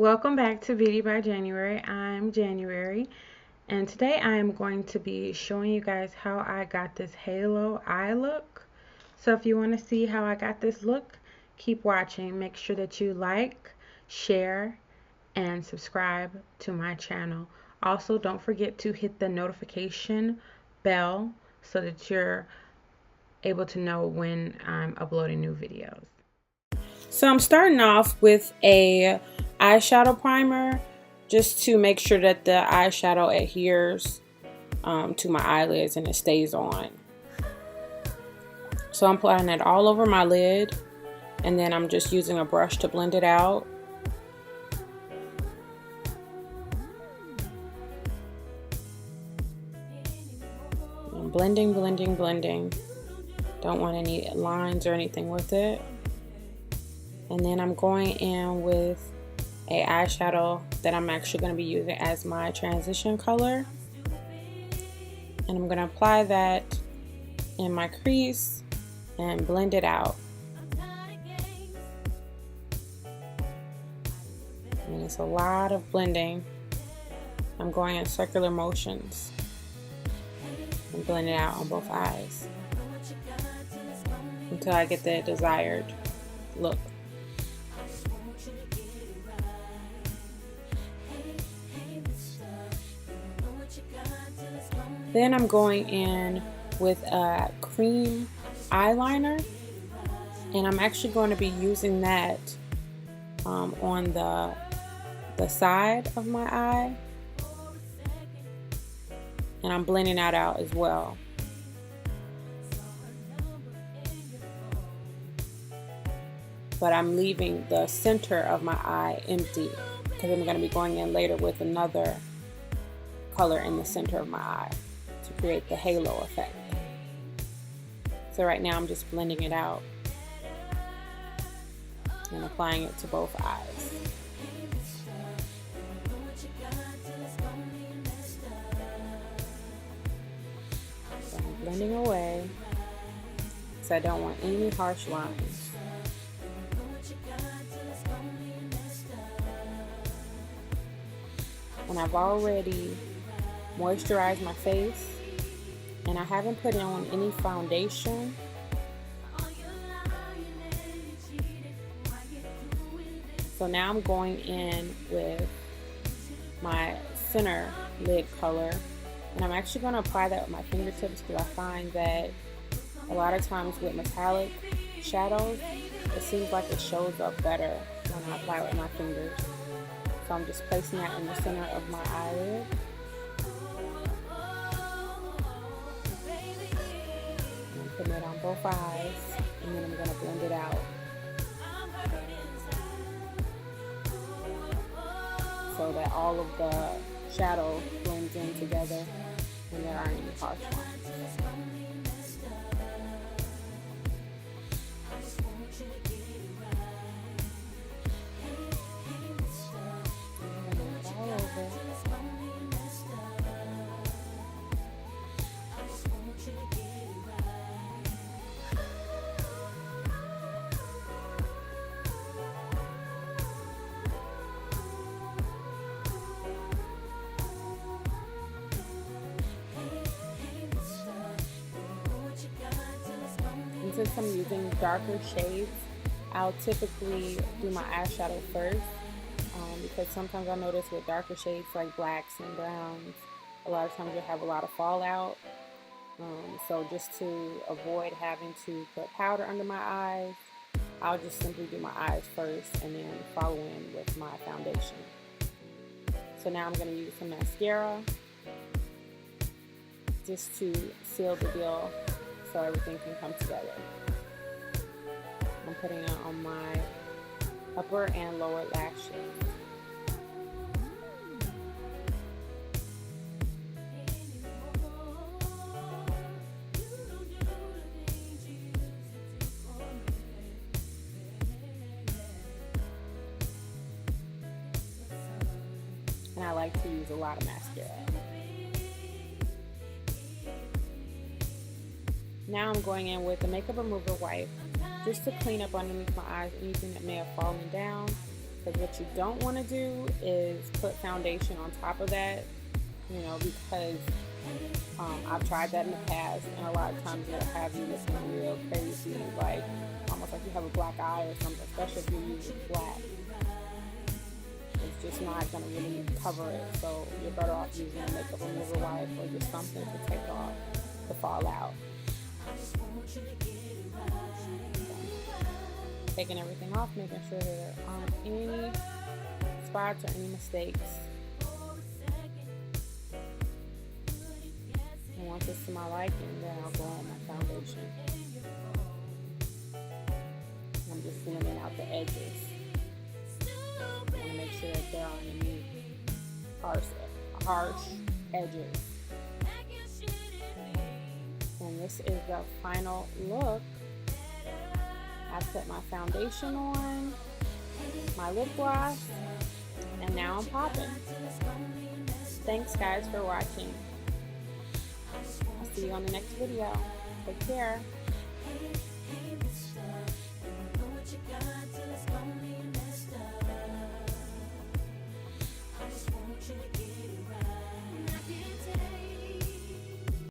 Welcome back to Beauty by January. I'm January, and today I am going to be showing you guys how I got this halo eye look. So if you want to see how I got this look, keep watching. Make sure that you like, share, and subscribe to my channel. Also, don't forget to hit the notification bell so that you're able to know when I'm uploading new videos. So I'm starting off with a eyeshadow primer just to make sure that the eyeshadow adheres to my eyelids and it stays on. So I'm applying it all over my lid, and then I'm just using a brush to blend it out. I'm blending, blending, blending. Don't want any lines or anything with it. And then I'm going in with a eyeshadow that I'm actually going to be using as my transition color. And I'm going to apply that in my crease and blend it out. And it's a lot of blending. I'm going in circular motions and blend it out on both eyes until I get the desired look. Then I'm going in with a cream eyeliner, and I'm actually going to be using that on the side of my eye, and I'm blending that out as well. But I'm leaving the center of my eye empty because I'm going to be going in later with another color in the center of my eye to create the halo effect. So right now I'm just blending it out and applying it to both eyes. So I'm blending away because I don't want any harsh lines. And I've already moisturized my face, and I haven't put on any foundation. So now I'm going in with my center lid color, and I'm actually going to apply that with my fingertips because I find that a lot of times with metallic shadows, it seems like it shows up better when I apply it with my fingers. So I'm just placing that in the center of my eyelid. And I'm putting it on both eyes, and then I'm going to blend it out so that all of the shadow blends in together and there aren't any harsh lines. And since I'm using darker shades, I'll typically do my eyeshadow first because sometimes I notice with darker shades like blacks and browns, a lot of times you'll have a lot of fallout. So just to avoid having to put powder under my eyes, I'll just simply do my eyes first and then follow in with my foundation. So now I'm going to use some mascara just to seal the deal so everything can come together. I'm putting it on my upper and lower lashes. And I like to use a lot of mascara. Now I'm going in with the makeup remover wipe just to clean up underneath my eyes anything that may have fallen down. Because what you don't want to do is put foundation on top of that, you know, because I've tried that in the past, and a lot of times it'll have you looking real crazy, like almost like you have a black eye or something, especially if you're using black. It's just not going to really cover it, so you're better off using a makeup remover wipe or just something to take off the fallout. Taking everything off, making sure there aren't any spots or any mistakes. And once it's to my liking, then I'll go on my foundation. I'm just blending out the edges. I want to make sure that there aren't any harsh edges. And this is the final look. I put my foundation on, my lip gloss, and now I'm popping. Thanks guys for watching. I'll see you on the next video. Take care.